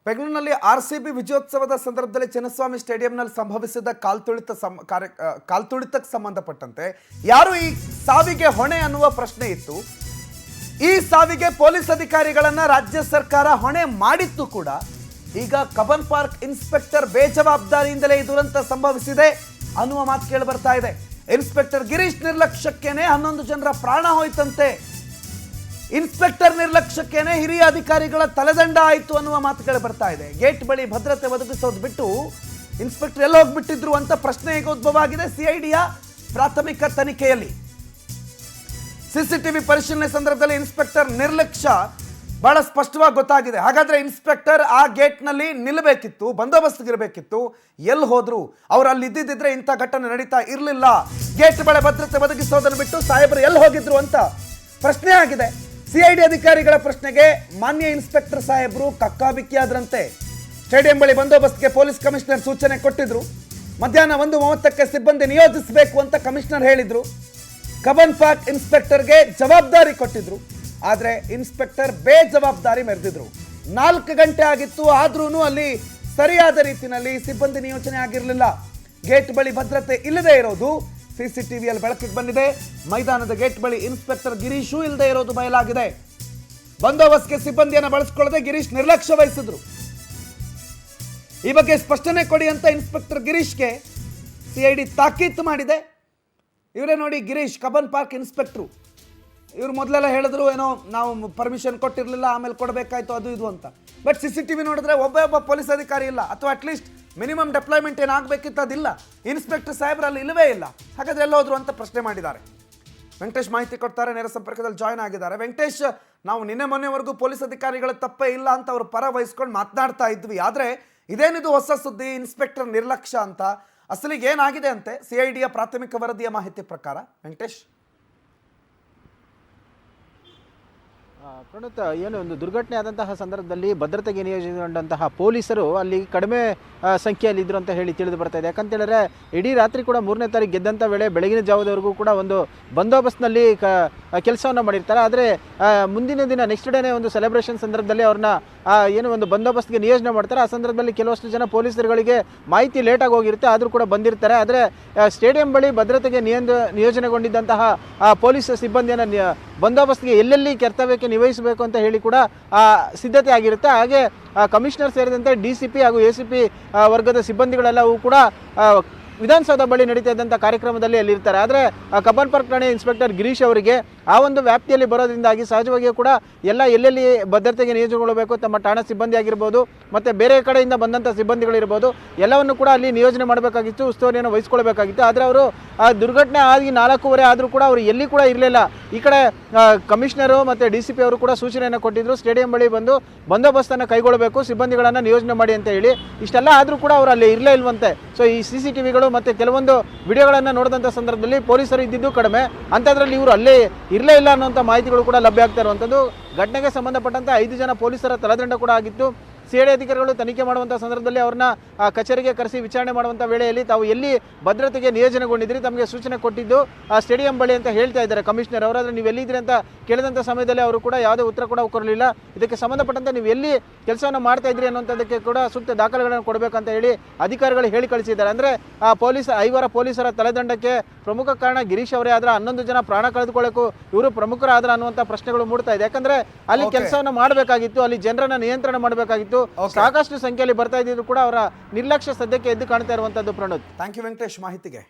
ಬೆಂಗಳೂರಿನಲ್ಲಿ ಆರ್ಸಿಬಿ ವಿಜಯೋತ್ಸವದ ಸಂದರ್ಭದಲ್ಲಿ ಚಿನ್ನಸ್ವಾಮಿ ಸ್ಟೇಡಿಯಂನಲ್ಲಿ ಸಂಭವಿಸಿದ ಕಾಲ್ತುಳಿತಕ್ಕೆ ಸಂಬಂಧಪಟ್ಟಂತೆ ಯಾರು ಈ ಸಾವಿಗೆ ಹೊಣೆ ಅನ್ನುವ ಪ್ರಶ್ನೆ ಇತ್ತು. ಈ ಸಾವಿಗೆ ಪೊಲೀಸ್ ಅಧಿಕಾರಿಗಳನ್ನ ರಾಜ್ಯ ಸರ್ಕಾರ ಹೊಣೆ ಮಾಡಿತ್ತು ಕೂಡ. ಈಗ ಕಬ್ಬನ್ ಪಾರ್ಕ್ ಇನ್ಸ್ಪೆಕ್ಟರ್ ಬೇಜವಾಬ್ದಾರಿಯಿಂದಲೇ ಈ ದುರಂತ ಸಂಭವಿಸಿದೆ ಅನ್ನುವ ಮಾತು ಕೇಳಿ ಬರ್ತಾ ಇದೆ. ಇನ್ಸ್ಪೆಕ್ಟರ್ ಗಿರೀಶ್ ನಿರ್ಲಕ್ಷ್ಯಕ್ಕೇನೆ 11 ಜನರ ಪ್ರಾಣ ಹೋಯ್ತಂತೆ. ಇನ್ಸ್ಪೆಕ್ಟರ್ ನಿರ್ಲಕ್ಷ್ಯಕ್ಕೇನೆ ಹಿರಿಯ ಅಧಿಕಾರಿಗಳ ತಲೆದಂಡ ಆಯಿತು ಅನ್ನುವ ಮಾತುಗಳು ಬರ್ತಾ ಇದೆ. ಗೇಟ್ ಬಳಿ ಭದ್ರತೆ ಒದಗಿಸೋದು ಬಿಟ್ಟು ಇನ್ಸ್ಪೆಕ್ಟರ್ ಎಲ್ಲ ಹೋಗ್ಬಿಟ್ಟಿದ್ರು ಅಂತ ಪ್ರಶ್ನೆ ಈಗ ಉದ್ಭವ ಆಗಿದೆ. ಸಿಐಡಿಯ ಪ್ರಾಥಮಿಕ ತನಿಖೆಯಲ್ಲಿ ಸಿಸಿಟಿವಿ ಪರಿಶೀಲನೆ ಸಂದರ್ಭದಲ್ಲಿ ಇನ್ಸ್ಪೆಕ್ಟರ್ ನಿರ್ಲಕ್ಷ್ಯ ಬಹಳ ಸ್ಪಷ್ಟವಾಗಿ ಗೊತ್ತಾಗಿದೆ. ಹಾಗಾದ್ರೆ ಇನ್ಸ್ಪೆಕ್ಟರ್ ಆ ಗೇಟ್ನಲ್ಲಿ ನಿಲ್ಲಬೇಕಿತ್ತು, ಬಂದೋಬಸ್ತ್ಗಿರಬೇಕಿತ್ತು, ಎಲ್ಲಿ ಹೋದ್ರು? ಅವ್ರು ಅಲ್ಲಿ ಇದ್ದಿದ್ರೆ ಇಂಥ ಘಟನೆ ನಡೀತಾ ಇರಲಿಲ್ಲ. ಗೇಟ್ ಬಳಿ ಭದ್ರತೆ ಒದಗಿಸೋದನ್ನು ಬಿಟ್ಟು ಸಾಹೇಬರು ಎಲ್ಲಿ ಹೋಗಿದ್ರು ಅಂತ ಪ್ರಶ್ನೆ ಆಗಿದೆ. ಸಿಐಡಿ ಅಧಿಕಾರಿಗಳ ಪ್ರಶ್ನೆಗೆ ಮಾನ್ಯ ಇನ್ಸ್ಪೆಕ್ಟರ್ ಸಾಹೇಬರು ಕಕ್ಕಾಬಿಕ್ಕಿಯಾದ್ರಂತೆ. ಸ್ಟೇಡಿಯಂ ಬಳಿ ಬಂದೋಬಸ್ತ್ಗೆ ಪೊಲೀಸ್ ಕಮಿಷನರ್ ಸೂಚನೆ ಕೊಟ್ಟಿದ್ರು. ಮಧ್ಯಾಹ್ನ 1:30ಕ್ಕೆ ಸಿಬ್ಬಂದಿ ನಿಯೋಜಿಸಬೇಕು ಅಂತ ಕಮಿಷನರ್ ಹೇಳಿದ್ರು. ಕಬ್ಬನ್ ಪಾರ್ಕ್ ಇನ್ಸ್ಪೆಕ್ಟರ್ಗೆ ಜವಾಬ್ದಾರಿ ಕೊಟ್ಟಿದ್ರು. ಆದರೆ ಇನ್ಸ್ಪೆಕ್ಟರ್ ಬೇಜವಾಬ್ದಾರಿ ಮೆರೆದಿದ್ರು. 4 ಗಂಟೆ ಆಗಿತ್ತು, ಆದ್ರೂ ಅಲ್ಲಿ ಸರಿಯಾದ ರೀತಿಯಲ್ಲಿ ಸಿಬ್ಬಂದಿ ನಿಯೋಜನೆ ಆಗಿರಲಿಲ್ಲ. ಗೇಟ್ ಬಳಿ ಭದ್ರತೆ ಇಲ್ಲದೆ ಇರೋದು ಸಿಸಿಟಿವಿಯಲ್ಲಿ ಬೆಳಕಿಗೆ ಬಂದಿದೆ. ಮೈದಾನದ ಗೇಟ್ ಬಳಿ ಇನ್ಸ್ಪೆಕ್ಟರ್ ಗಿರೀಶು ಇಲ್ಲದೆ ಇರೋದು ಬಯಲಾಗಿದೆ. ಬಂದೋಬಸ್ತ್ಗೆ ಸಿಬ್ಬಂದಿಯನ್ನು ಬಳಸಿಕೊಳ್ಳದೆ ಗಿರೀಶ್ ನಿರ್ಲಕ್ಷ್ಯ ವಹಿಸಿದ್ರು. ಈ ಬಗ್ಗೆ ಸ್ಪಷ್ಟನೆ ಕೊಡಿ ಅಂತ ಇನ್ಸ್ಪೆಕ್ಟರ್ ಗಿರೀಶ್ಗೆ ಸಿಐಡಿ ತಾಕೀತು ಮಾಡಿದೆ. ಇವರೇ ನೋಡಿ ಗಿರೀಶ್, ಕಬ್ಬನ್ ಪಾರ್ಕ್ ಇನ್ಸ್ಪೆಕ್ಟ್ರು. ಇವರು ಮೊದಲೆಲ್ಲ ಹೇಳಿದ್ರು ಏನೋ ನಾವು ಪರ್ಮಿಷನ್ ಕೊಟ್ಟಿರಲಿಲ್ಲ, ಆಮೇಲೆ ಕೊಡಬೇಕಾಯ್ತು ಅದು ಇದು ಅಂತ. ಬಟ್ ಸಿಸಿಟಿವಿ ನೋಡಿದ್ರೆ ಒಬ್ಬ ಪೊಲೀಸ್ ಅಧಿಕಾರಿ ಇಲ್ಲ, ಅಥವಾ ಅಟ್ಲೀಸ್ಟ್ ಮಿನಿಮಮ್ ಡೆಪ್ಲಾಯ್ಮೆಂಟ್ ಏನಾಗಬೇಕಿತ್ತು ಅದಿಲ್ಲ. ಇನ್ಸ್ಪೆಕ್ಟರ್ ಸಾಹೇಬ್ರಲ್ಲಿ ಇಲ್ಲವೇ ಇಲ್ಲ. ಹಾಗಾದ್ರೆ ಎಲ್ಲ ಹೋದ್ರು ಅಂತ ಪ್ರಶ್ನೆ ಮಾಡಿದ್ದಾರೆ. ವೆಂಕಟೇಶ್ ಮಾಹಿತಿ ಕೊಡ್ತಾರೆ, ನೇರ ಸಂಪರ್ಕದಲ್ಲಿ ಜಾಯ್ನ್ ಆಗಿದ್ದಾರೆ. ವೆಂಕಟೇಶ್, ನಾವು ನಿನ್ನೆ ಮೊನ್ನೆವರೆಗೂ ಪೊಲೀಸ್ ಅಧಿಕಾರಿಗಳ ತಪ್ಪೇ ಇಲ್ಲ ಅಂತ ಅವ್ರ ಪರ ವಹಿಸ್ಕೊಂಡು ಮಾತನಾಡ್ತಾ ಇದ್ವಿ. ಆದರೆ ಇದೇನಿದು ಹೊಸ ಸುದ್ದಿ, ಇನ್ಸ್ಪೆಕ್ಟರ್ ನಿರ್ಲಕ್ಷ್ಯ ಅಂತ. ಅಸಲಿಗೆ ಏನಾಗಿದೆ ಅಂತೆ ಸಿಐಡಿಯ ಪ್ರಾಥಮಿಕ ವರದಿಯ ಮಾಹಿತಿ ಪ್ರಕಾರ? ವೆಂಕಟೇಶ್, ಪ್ರಣತ್, ಏನು ಒಂದು ದುರ್ಘಟನೆ ಆದಂತಹ ಸಂದರ್ಭದಲ್ಲಿ ಭದ್ರತೆಗೆ ನಿಯೋಜಿಸಿಕೊಂಡಂತಹ ಪೊಲೀಸರು ಅಲ್ಲಿ ಕಡಿಮೆ ಸಂಖ್ಯೆಯಲ್ಲಿ ಇದ್ರು ಅಂತ ಹೇಳಿ ತಿಳಿದು ಬರ್ತಾ ಇದೆ. ಯಾಕಂತೇಳಿದ್ರೆ ಇಡೀ ರಾತ್ರಿ ಕೂಡ 3ನೇ ತಾರೀಕು ಗೆದ್ದಂಥ ವೇಳೆ ಬೆಳಗಿನ ಜಾವದವರೆಗೂ ಕೂಡ ಒಂದು ಬಂದೋಬಸ್ತ್ನಲ್ಲಿ ಕೆಲಸವನ್ನು ಮಾಡಿರ್ತಾರೆ. ಆದರೆ ಮುಂದಿನ ದಿನ ನೆಕ್ಸ್ಟ್ ಡೇನೇ ಒಂದು ಸೆಲೆಬ್ರೇಷನ್ ಸಂದರ್ಭದಲ್ಲಿ ಅವ್ರನ್ನ ಏನು ಒಂದು ಬಂದೋಬಸ್ತ್ಗೆ ನಿಯೋಜನೆ ಮಾಡ್ತಾರೆ. ಆ ಸಂದರ್ಭದಲ್ಲಿ ಕೆಲವಷ್ಟು ಜನ ಪೊಲೀಸರುಗಳಿಗೆ ಮಾಹಿತಿ ಲೇಟಾಗಿ ಹೋಗಿರುತ್ತೆ, ಆದರೂ ಕೂಡ ಬಂದಿರ್ತಾರೆ. ಆದರೆ ಸ್ಟೇಡಿಯಂ ಬಳಿ ಭದ್ರತೆಗೆ ನಿಯೋಜನೆಗೊಂಡಿದ್ದಂತಹ ಪೊಲೀಸ್ ಸಿಬ್ಬಂದಿಯನ್ನು ಬಂದೋಬಸ್ತ್ಗೆ ಎಲ್ಲೆಲ್ಲಿ ಕರ್ತವ್ಯಕ್ಕೆ ನಿರ್ವಹಿಸಬೇಕು ಅಂತ ಹೇಳಿ ಕೂಡ ಸಿದ್ಧತೆ ಆಗಿರುತ್ತೆ. ಹಾಗೆ ಕಮಿಷನರ್ ಸೇರಿದಂತೆ DCP ಹಾಗೂ ACP ವರ್ಗದ ಸಿಬ್ಬಂದಿಗಳೆಲ್ಲವೂ ಕೂಡ ವಿಧಾನಸೌಧ ಬಳಿ ನಡೀತಾ ಇದ್ದಂಥ ಕಾರ್ಯಕ್ರಮದಲ್ಲಿ ಅಲ್ಲಿರ್ತಾರೆ. ಆದರೆ ಕಬ್ಬನ್ ಪಾರ್ಕ್ ಠಾಣೆ ಇನ್ಸ್ಪೆಕ್ಟರ್ ಗಿರೀಶ್ ಅವರಿಗೆ ಆ ಒಂದು ವ್ಯಾಪ್ತಿಯಲ್ಲಿ ಬರೋದ್ರಿಂದಾಗಿ ಸಹಜವಾಗಿಯೂ ಕೂಡ ಎಲ್ಲೆಲ್ಲಿ ಭದ್ರತೆಗೆ ನಿಯೋಜನೆಗೊಳ್ಳಬೇಕು, ತಮ್ಮ ಠಾಣಾ ಸಿಬ್ಬಂದಿ ಆಗಿರ್ಬೋದು ಮತ್ತು ಬೇರೆ ಕಡೆಯಿಂದ ಬಂದಂಥ ಸಿಬ್ಬಂದಿಗಳಿರ್ಬೋದು, ಎಲ್ಲವನ್ನು ಕೂಡ ಅಲ್ಲಿ ನಿಯೋಜನೆ ಮಾಡಬೇಕಾಗಿತ್ತು, ಉಸ್ತುವಾರಿಯನ್ನು ವಹಿಸ್ಕೊಳ್ಬೇಕಾಗಿತ್ತು. ಆದರೆ ಅವರು ದುರ್ಘಟನೆ ಆಗಿ 4:15 ಆದರೂ ಕೂಡ ಅವರು ಎಲ್ಲಿ ಕೂಡ ಇರಲಿಲ್ಲ. ಈ ಕಡೆ ಕಮಿಷನರು ಮತ್ತು DCP ಅವರು ಕೂಡ ಸೂಚನೆಯನ್ನು ಕೊಟ್ಟಿದ್ದರು, ಸ್ಟೇಡಿಯಂ ಬಳಿ ಬಂದು ಬಂದೋಬಸ್ತನ್ನು ಕೈಗೊಳ್ಳಬೇಕು, ಸಿಬ್ಬಂದಿಗಳನ್ನು ನಿಯೋಜನೆ ಮಾಡಿ ಅಂತ ಹೇಳಿ. ಇಷ್ಟೆಲ್ಲ ಆದರೂ ಕೂಡ ಅವರು ಅಲ್ಲಿ ಇರಲೇ ಇಲ್ವಂತೆ. ಸೊ ಈ CCTVಗಳು ಮತ್ತು ಕೆಲವೊಂದು ವಿಡಿಯೋಗಳನ್ನು ನೋಡಿದಂಥ ಸಂದರ್ಭದಲ್ಲಿ ಪೊಲೀಸರು ಇದ್ದಿದ್ದು ಕಡಿಮೆ, ಅಂಥದ್ರಲ್ಲಿ ಇವರು ಅಲ್ಲೇ ಇರಲೇ ಇಲ್ಲ ಅನ್ನುವಂಥ ಮಾಹಿತಿಗಳು ಕೂಡ ಲಭ್ಯ ಆಗ್ತಾ ಇರುವಂಥದ್ದು. ಘಟನೆಗೆ ಸಂಬಂಧಪಟ್ಟಂತೆ 5 ಜನ ಪೊಲೀಸರ ತಲೆದಂಡ ಕೂಡ ಆಗಿತ್ತು. ಸಿಐಡಿ ಅಧಿಕಾರಿಗಳು ತನಿಖೆ ಮಾಡುವಂಥ ಸಂದರ್ಭದಲ್ಲಿ ಅವ್ರನ್ನ ಕಚೇರಿಗೆ ಕರೆಸಿ ವಿಚಾರಣೆ ಮಾಡುವಂಥ ವೇಳೆಯಲ್ಲಿ ತಾವು ಎಲ್ಲಿ ಭದ್ರತೆಗೆ ನಿಯೋಜನೆಗೊಂಡಿದ್ರಿ, ತಮಗೆ ಸೂಚನೆ ಕೊಟ್ಟಿದ್ದು ಸ್ಟೇಡಿಯಂ ಬಳಿ ಅಂತ ಹೇಳ್ತಾ ಇದ್ದಾರೆ ಕಮಿಷನರ್ ಅವರು. ಆದರೆ ನೀವು ಎಲ್ಲಿದ್ರಿ ಅಂತ ಕೇಳಿದಂಥ ಸಮಯದಲ್ಲಿ ಅವರು ಕೂಡ ಯಾವುದೇ ಉತ್ತರ ಕೂಡ ಕೊಡಲಿಲ್ಲ. ಇದಕ್ಕೆ ಸಂಬಂಧಪಟ್ಟಂತೆ ನೀವು ಎಲ್ಲಿ ಕೆಲಸವನ್ನು ಮಾಡ್ತಾ ಇದ್ರಿ ಅನ್ನುವಂಥದ್ದಕ್ಕೆ ಕೂಡ ಸೂಕ್ತ ದಾಖಲೆಗಳನ್ನು ಕೊಡಬೇಕಂತ ಹೇಳಿ ಅಧಿಕಾರಿಗಳು ಹೇಳಿ ಕಳಿಸಿದ್ದಾರೆ. ಅಂದರೆ ಐವರ ಪೊಲೀಸರ ತಲೆದಂಡಕ್ಕೆ ಪ್ರಮುಖ ಕಾರಣ ಗಿರೀಶ್ ಅವರೇ ಆದ್ರೆ 11 ಜನ ಪ್ರಾಣ ಕಳೆದುಕೊಳ್ಳೋಕ್ಕೂ ಇವರು ಪ್ರಮುಖರಾದ್ರ ಅನ್ನುವಂಥ ಪ್ರಶ್ನೆಗಳು ಮೂಡ್ತಾ ಇದೆ. ಯಾಕಂದ್ರೆ ಅಲ್ಲಿ ಕೆಲಸವನ್ನು ಮಾಡಬೇಕಾಗಿತ್ತು, ಅಲ್ಲಿ ಜನರನ್ನ ನಿಯಂತ್ರಣ ಮಾಡಬೇಕಾಗಿತ್ತು. ಸಾಕಷ್ಟು ಸಂಖ್ಯೆಯಲ್ಲಿ ಬರ್ತಾ ಇದ್ದಿದ್ರು ಕೂಡ ಅವರ ನಿರ್ಲಕ್ಷ್ಯ ಸದ್ಯಕ್ಕೆ ಎದ್ದು ಕಾಣ್ತಾ ಇರುವಂತದ್ದು. ಪ್ರಣೋದ್, ಥ್ಯಾಂಕ್ ಯು ವೆಂಕಟೇಶ್ ಮಾಹಿತಿಗೆ.